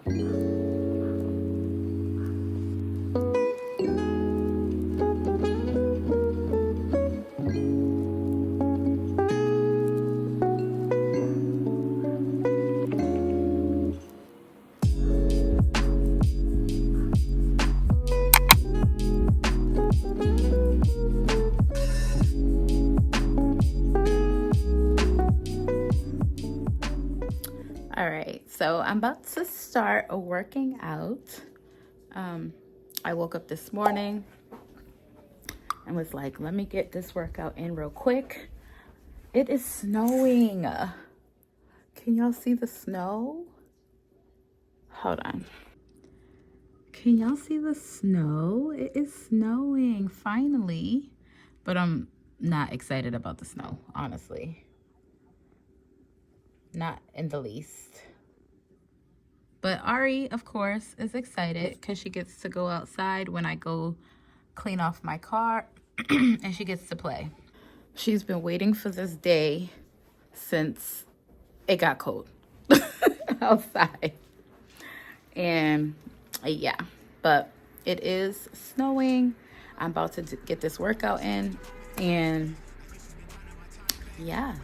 All right, so I'm about to start working out. I woke up this morning and was like, let me get this workout in real quick. It is snowing. Can y'all see the snow? Hold on. Can y'all see the snow? It is snowing finally, but I'm not excited about the snow, honestly. Not in the least. But Ari, of course, is excited because she gets to go outside when I go clean off my car and she gets to play. She's been waiting for this day since it got cold outside. And yeah, but it is snowing. I'm about to get this workout in, and yeah,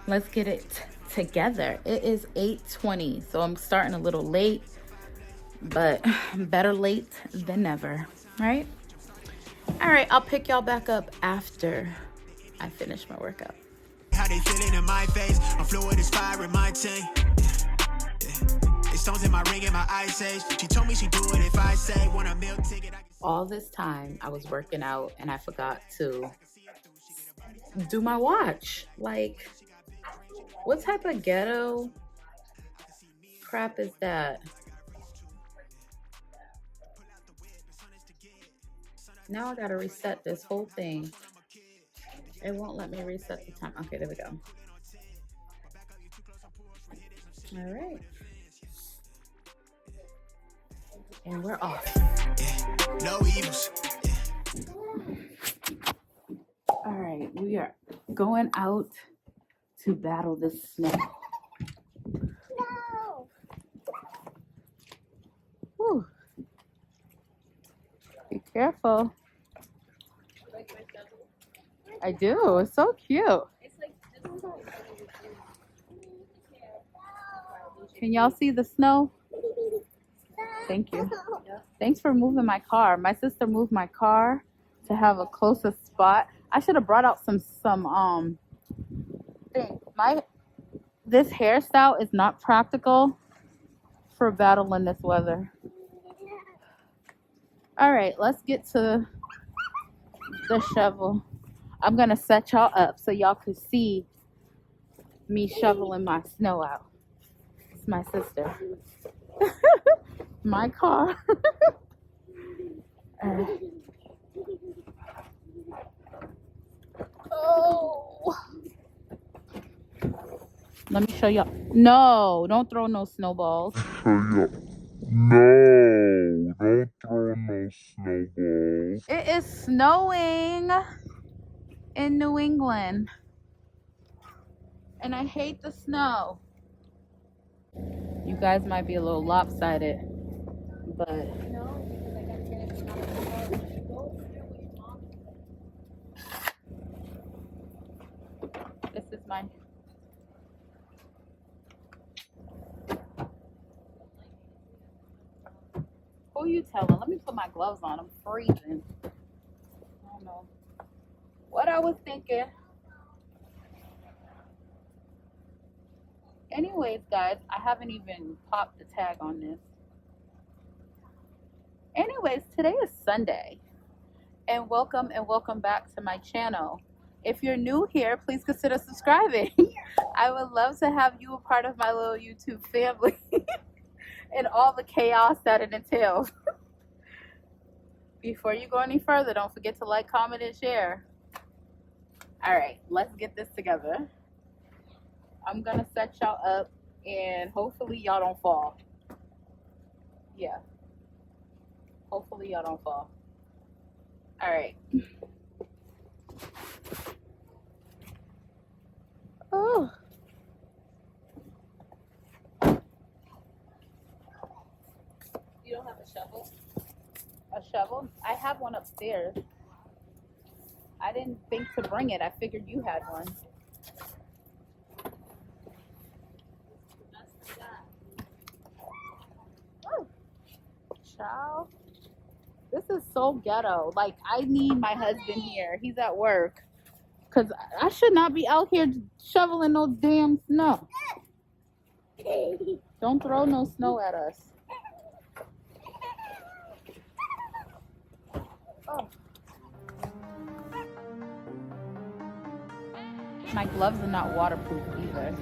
let's get it together. It is 8:20, so I'm starting a little late, but better late than never, right? All right, I'll pick y'all back up after I finish my workout. How they feeling in my face? I'm fluid as fire in my tank. It's stones in my ring and my ice age. She told me she do it if I say want a meal ticket. All this time I was working out and I forgot to do my watch. Like, what type of ghetto crap is that? Now I gotta reset this whole thing. It won't let me reset the time. Okay, there we go. All right. And we're off. No evils. All right, we are going out to battle the snow. No. Whew. Be careful. I do. It's so cute. Can y'all see the snow? Thank you. Thanks for moving my car. My sister moved my car to have a closer spot. I should have brought out some thing. This hairstyle is not practical for battling this weather. All right, let's get to the shovel. I'm gonna set y'all up so y'all can see me shoveling my snow out. It's my sister. My car. Oh. Let me show y'all. No, don't throw no snowballs. No, don't throw no snowballs. It is snowing in New England. And I hate the snow. You guys might be a little lopsided, but this is my who you telling? Let me put my gloves on. I'm freezing. I don't know what I was thinking. Anyways, guys, I haven't even popped the tag on this. Anyways, today is Sunday, and welcome back to my channel. If you're new here, please consider subscribing. I would love to have you a part of my little YouTube family and all the chaos that it entails. Before you go any further, don't forget to like, comment, and share. All right, let's get this together. I'm gonna set y'all up and hopefully y'all don't fall. Yeah. Hopefully y'all don't fall. All right. Oh. don't have a shovel? A shovel? I have one upstairs. I didn't think to bring it. I figured you had one. Oh, child. This is so ghetto. Like, I need my husband here. He's at work. Because I should not be out here shoveling no damn snow. Don't throw no snow at us. Oh. My gloves are not waterproof either.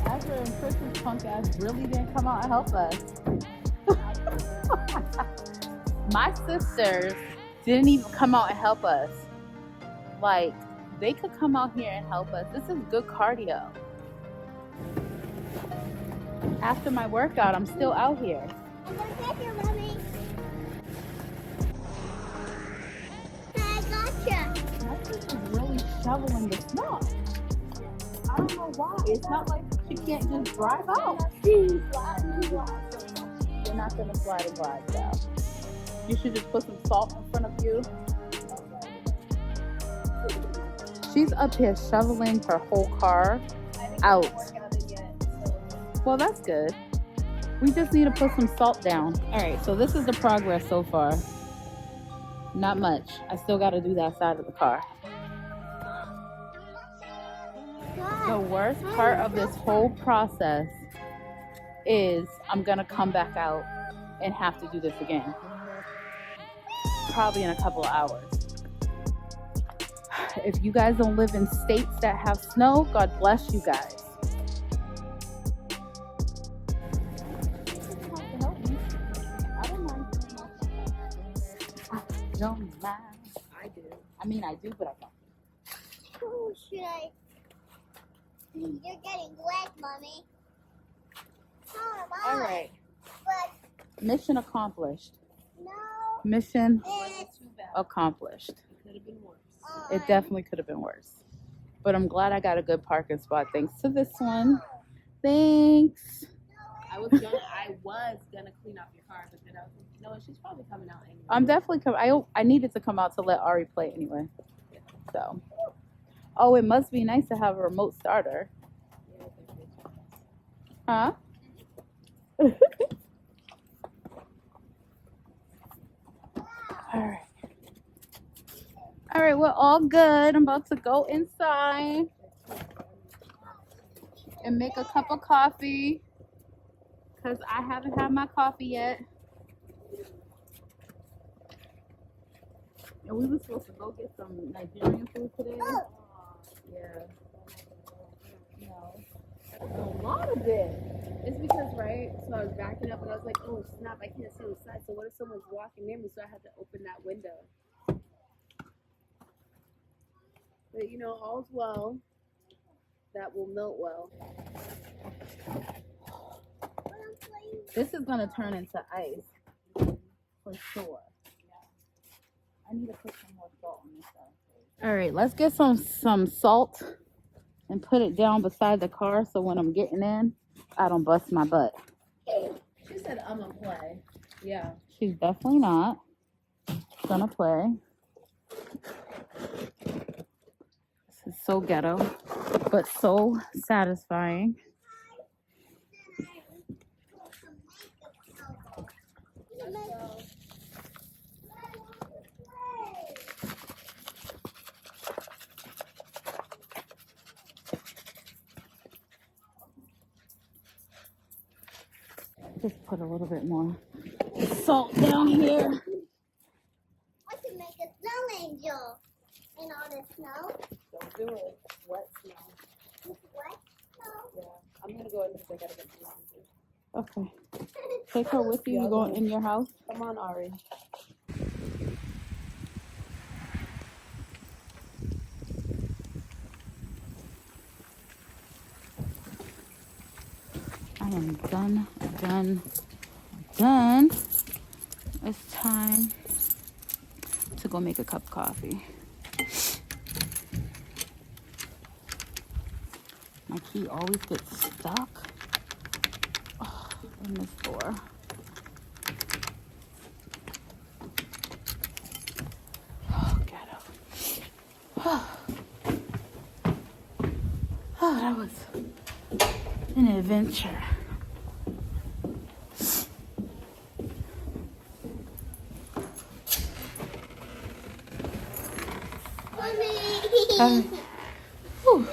Ezra and Chris's punk ass really didn't come out and help us. My sisters didn't even come out and help us. Like, they could come out here and help us. This is good cardio. After my workout, I'm still out here. I'm gonna get you, Mommy. I gotcha. My sister's really shoveling the snow. I don't know why. It's not like she can't just drive out. You're not gonna slide and glide, though. You should just put some salt in front of you. She's up here shoveling her whole car out. Well, that's good. We just need to put some salt down. All right, so this is the progress so far. Not much. I still got to do that side of the car. The worst part of this whole process is I'm going to come back out and have to do this again. Probably in a couple of hours. If you guys don't live in states that have snow, God bless you guys. Don't mind. I do. I mean, I do, but I don't. Oh, should I? You're getting wet, Mommy. Oh, Mom. All right. But Mission accomplished. no. Mission It's accomplished. Could have been worse. It definitely could have been worse. But I'm glad I got a good parking spot thanks to this one. Thanks. I was gonna clean up your car, but then I was like, you know what, she's probably coming out anyway. I'm definitely coming. I needed to come out to let Ari play anyway. So. Oh, it must be nice to have a remote starter. Huh? Alright. Alright, we're all good. I'm about to go inside and make a cup of coffee because I haven't had my coffee yet. And we were supposed to go get some Nigerian food today. Yeah. No. A lot of it. It's because, right, so I was backing up and I was like, oh snap, I can't see on the side. So what if someone's walking near me? So I had to open that window. But you know, all's well that will melt well. This is going to turn into ice for sure. I need to put some more salt on this side. All right, let's get some salt and put it down beside the car so when I'm getting in, I don't bust my butt. She said, I'm gonna play. Yeah. She's definitely not gonna play. This is so ghetto, but so satisfying. Just put a little bit more salt down here. I can make a snow angel in all the snow. Don't do it. Wet snow. It's wet snow. Yeah. I'm gonna go in because I gotta get some laundry. Okay. Take her with you. You going in your house? Come on, Ari. I am done. It's time to go make a cup of coffee. My key always gets stuck in this door. Oh, ghetto. Oh, that was an adventure. Whew.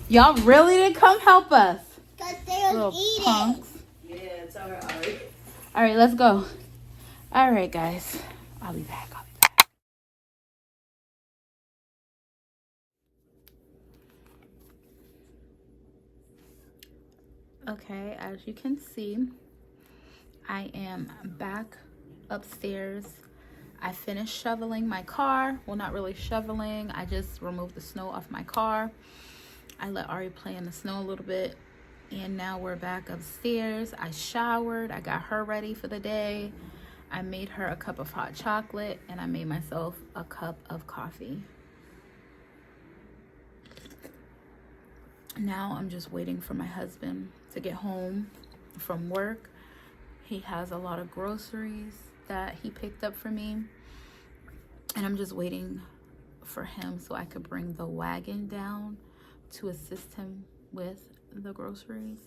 Y'all really didn't come help us. Because they Little was eating. punks. Yeah, it's alright, Ari. All right, let's go. All right, guys. I'll be back. Okay, as you can see, I am back upstairs. I finished shoveling my car. Well, not really shoveling. I just removed the snow off my car. I let Ari play in the snow a little bit. And now we're back upstairs. I showered. I got her ready for the day. I made her a cup of hot chocolate, and I made myself a cup of coffee. Now I'm just waiting for my husband to get home from work. He has a lot of groceries that he picked up for me, and I'm just waiting for him so I could bring the wagon down to assist him with the groceries.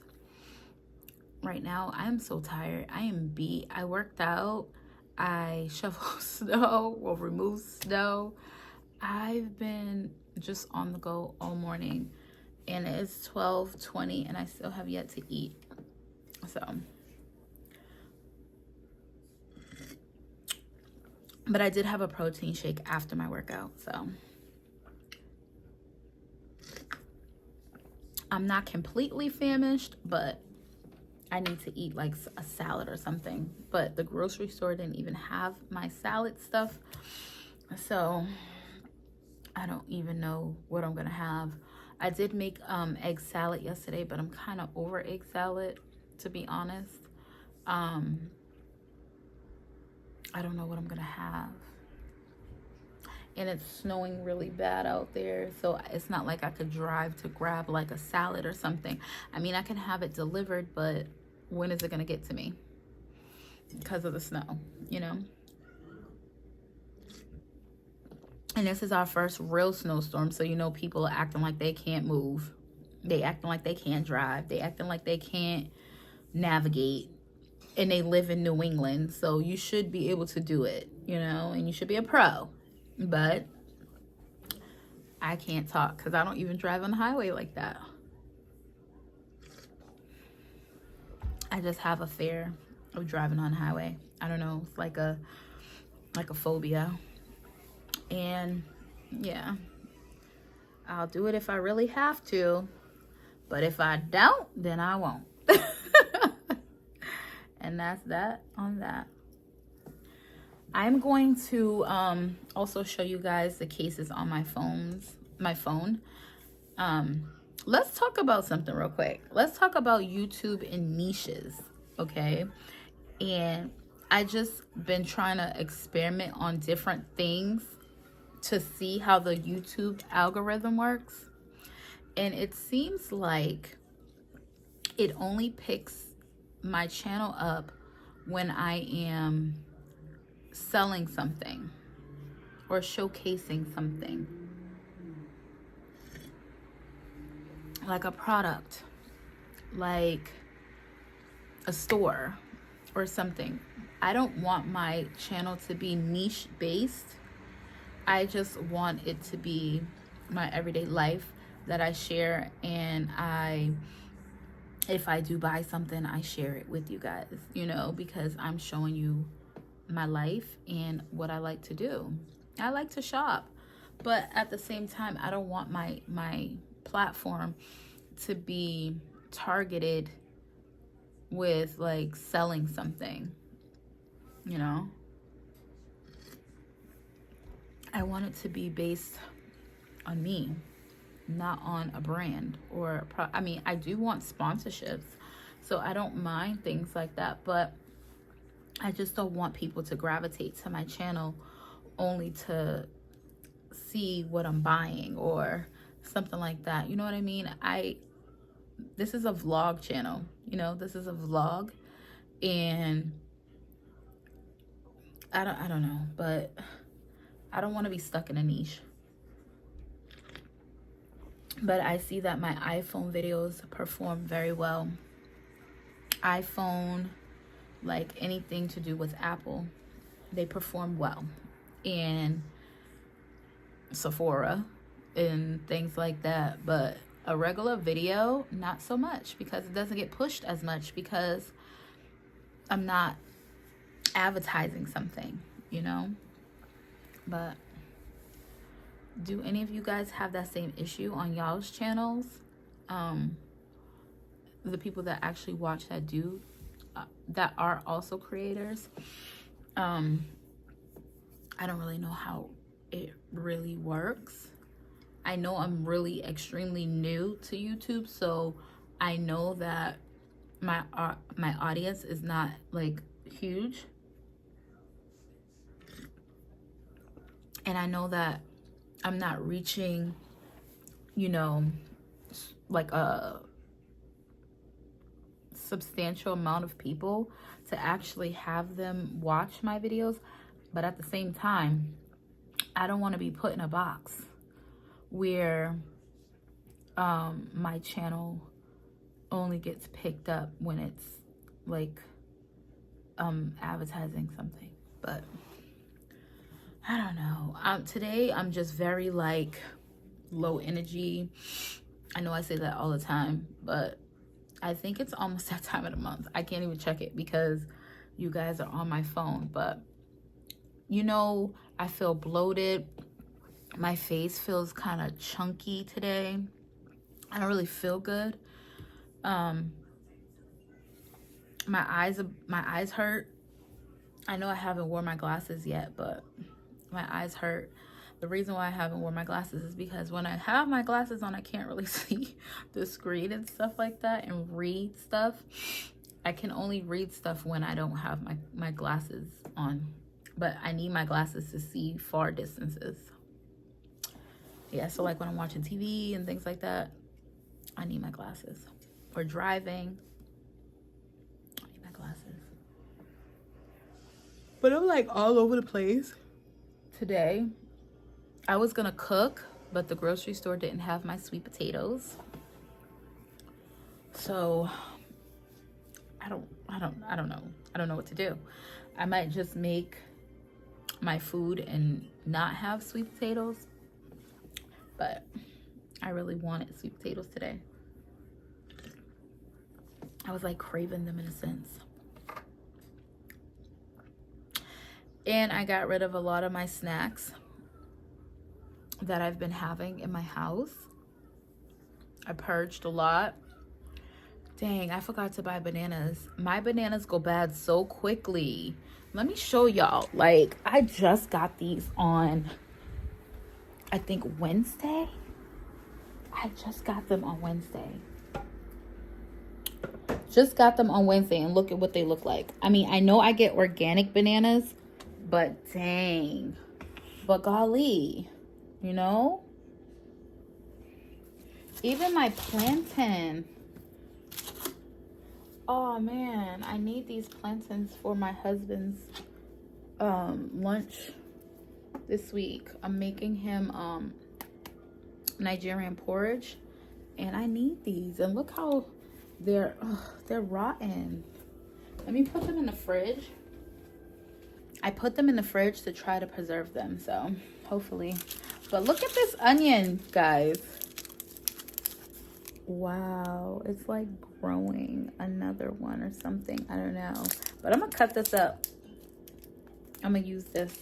Right now I'm so tired. I am beat. I worked out. I shoveled snow or removed snow. I've been just on the go all morning, and it's 12:20 and I still have yet to eat. So, but I did have a protein shake after my workout, so I'm not completely famished, but I need to eat like a salad or something. But the grocery store didn't even have my salad stuff, so I don't even know what I'm gonna have. I did make egg salad yesterday, but I'm kind of over egg salad, to be honest. I don't know what I'm gonna have. And it's snowing really bad out there, so it's not like I could drive to grab like a salad or something. I mean, I can have it delivered, but when is it gonna get to me? Because of the snow, you know? And this is our first real snowstorm, so you know people are acting like they can't move. They acting like they can't drive. They acting like they can't navigate. And they live in New England, so you should be able to do it, you know? And you should be a pro. But I can't talk because I don't even drive on the highway like that. I just have a fear of driving on the highway. I don't know, it's like a phobia. And yeah, I'll do it if I really have to, but if I don't, then I won't. And that's that on that. I'm going to also show you guys the cases on my phone. Let's talk about something real quick. Let's talk about YouTube and niches, okay? And I just been trying to experiment on different things to see how the YouTube algorithm works. And it seems like it only picks my channel up when I am selling something or showcasing something, like a product, like a store or something. I don't want my channel to be niche based. I just want it to be my everyday life that I share, and if I do buy something, I share it with you guys, you know, because I'm showing you my life and what I like to do. I like to shop, but at the same time, I don't want my platform to be targeted with like selling something, you know. I want it to be based on me, not on a brand or I mean, I do want sponsorships, so I don't mind things like that, but I just don't want people to gravitate to my channel only to see what I'm buying or something like that. You know what I mean? This is a vlog channel, you know, this is a vlog, and I don't know, but I don't want to be stuck in a niche. But I see that my iPhone videos perform very well. iPhone, like anything to do with Apple, they perform well. And Sephora and things like that. But a regular video, not so much, because it doesn't get pushed as much because I'm not advertising something, you know. But do any of you guys have that same issue on y'all's channels? The people that actually watch that do that are also creators. I don't really know how it really works. I know I'm really extremely new to YouTube, so I know that my audience is not like huge, and I know that I'm not reaching, you know, like a substantial amount of people to actually have them watch my videos. But at the same time, I don't want to be put in a box where my channel only gets picked up when it's like advertising something. But I don't know. Today I'm just very like low energy. I know I say that all the time, but I think it's almost that time of the month. I can't even check it because you guys are on my phone. But you know, I feel bloated. My face feels kind of chunky today. I don't really feel good. My eyes hurt. I know I haven't worn my glasses yet, but my eyes hurt. The reason why I haven't worn my glasses is because when I have my glasses on, I can't really see the screen and stuff like that and read stuff. I can only read stuff when I don't have my glasses on. But I need my glasses to see far distances. Yeah, so like when I'm watching TV and things like that, I need my glasses. Or driving, I need my glasses. But I'm like all over the place today. I was gonna cook, but the grocery store didn't have my sweet potatoes. So I don't know. I don't know what to do. I might just make my food and not have sweet potatoes. But I really wanted sweet potatoes today. I was like craving them in a sense. And I got rid of a lot of my snacks that I've been having in my house. I purged a lot. Dang, I forgot to buy bananas. My bananas go bad so quickly. Let me show y'all. Like, I just got these on, I think, Wednesday. I just got them on Wednesday. Just got them on Wednesday, and look at what they look like. I mean, I know I get organic bananas, but dang. But golly, you know? Even my plantain. Oh man, I need these plantains for my husband's lunch this week. I'm making him Nigerian porridge, and I need these. And look how they're rotten. Let me put them in the fridge. I put them in the fridge to try to preserve them, so hopefully. But look at this onion, guys. Wow, it's like growing another one or something. I don't know, but I'm gonna cut this up. I'm gonna use this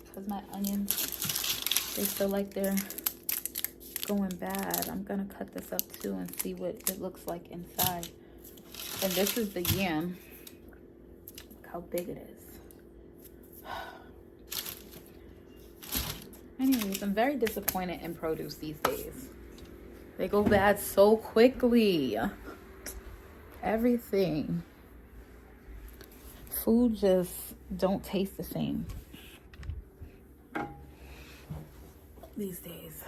because my onions, they feel like they're going bad. I'm gonna cut this up too and see what it looks like inside. And this is the yam. Look how big it is. Anyways, I'm very disappointed in produce these days. They go bad so quickly. Everything. Food just don't taste the same these days.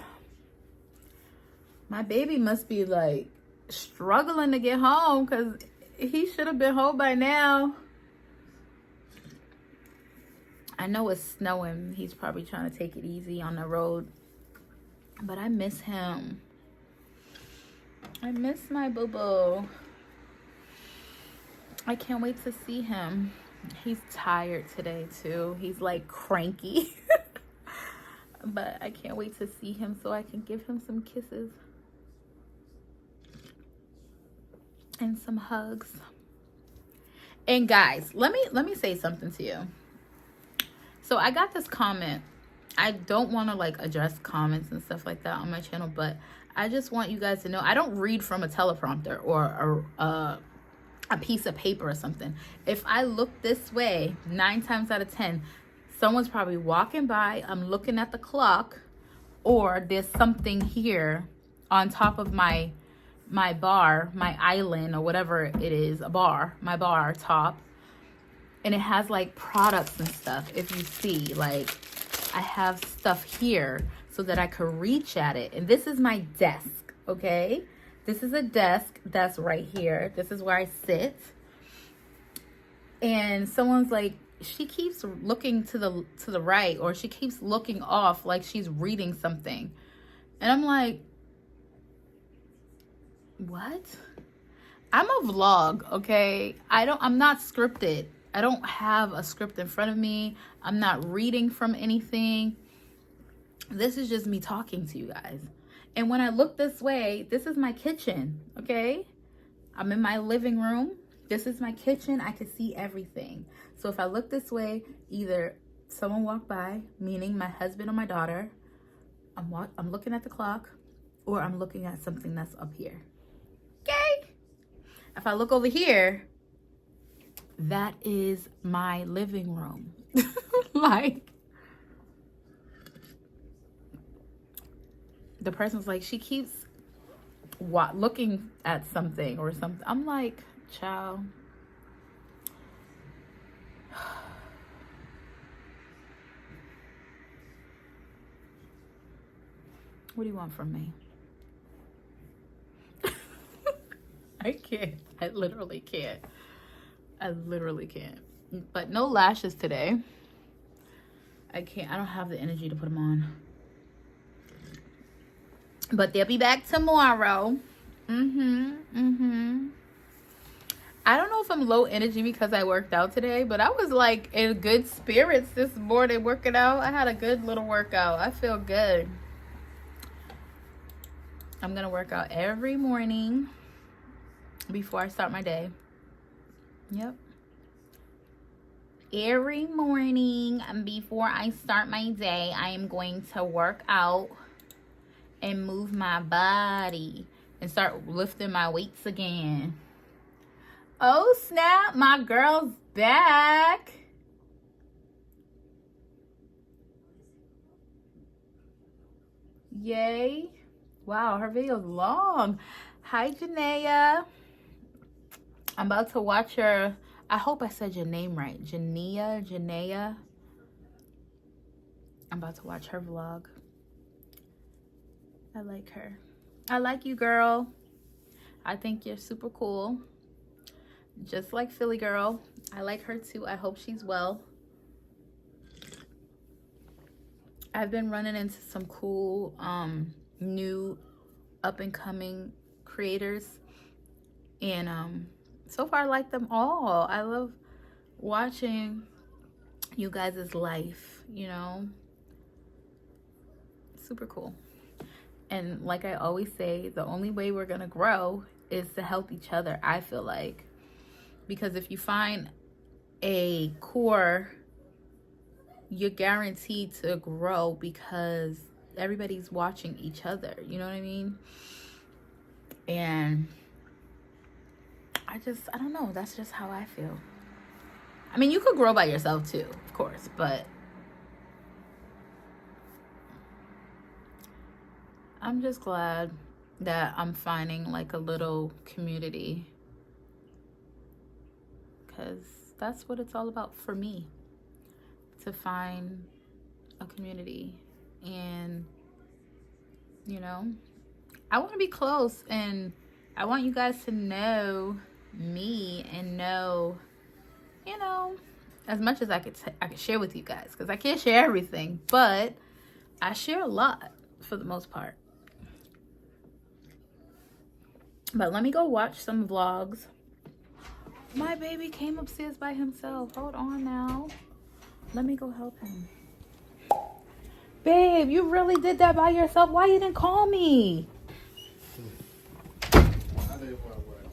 My baby must be like struggling to get home because he should have been home by now. I know it's snowing. He's probably trying to take it easy on the road. But I miss him. I miss my boo-boo. I can't wait to see him. He's tired today too. He's like cranky. But I can't wait to see him so I can give him some kisses. And some hugs. And guys, let me say something to you. So I got this comment. I don't want to like address comments and stuff like that on my channel, but I just want you guys to know I don't read from a teleprompter or a piece of paper or something. If I look this way, 9 times out of 10, someone's probably walking by, I'm looking at the clock, or there's something here on top of my bar, my island, or whatever it is, my bar top. And it has like products and stuff. If you see, like I have stuff here so that I could reach at it. And this is my desk, okay? This is a desk that's right here. This is where I sit. And someone's like, she keeps looking to the right, or she keeps looking off like she's reading something. And I'm like, what? I'm a vlog, okay? I'm not scripted. I don't have a script in front of me. I'm not reading from anything. This is just me talking to you guys. And when I look this way, this is my kitchen, okay? I'm in my living room. This is my kitchen. I can see everything. So if I look this way, either someone walked by, meaning my husband or my daughter, I'm looking at the clock, or I'm looking at something that's up here. Okay? If I look over here, that is my living room. Like, the person's like, she keeps looking at something or something. I'm like, child. What do you want from me? I can't. I literally can't. I literally can't. But no lashes today. I can't. I don't have the energy to put them on. But they'll be back tomorrow. I don't know if I'm low energy because I worked out today, but I was like in good spirits this morning working out. I had a good little workout. I feel good. I'm going to work out every morning before I start my day. Yep. Every morning before I start my day, I am going to work out and move my body and start lifting my weights again. Oh snap, my girl's back. Yay. Wow, her video's long. Hi, Janaea. I'm about to watch her. I hope I said your name right. Janaea. I'm about to watch her vlog. I like her. I like you, girl. I think you're super cool. Just like Philly girl. I like her too. I hope she's well. I've been running into some cool new up and coming creators, and so far I like them all. I love watching you guys' life, you know. Super cool. And like I always say, the only way we're gonna grow is to help each other, I feel like. Because if you find a core, you're guaranteed to grow because everybody's watching each other. You know what I mean? And I don't know. That's just how I feel. I mean, you could grow by yourself too, of course, but I'm just glad that I'm finding like a little community, because that's what it's all about for me, to find a community. And you know, I want to be close, and I want you guys to know me and know, you know, as much as I could share with you guys, because I can't share everything, but I share a lot for the most part. But let me go watch some vlogs. My baby came upstairs by himself. Hold on now. Let me go help him. Babe, you really did that by yourself? Why you didn't call me? I didn't want to work.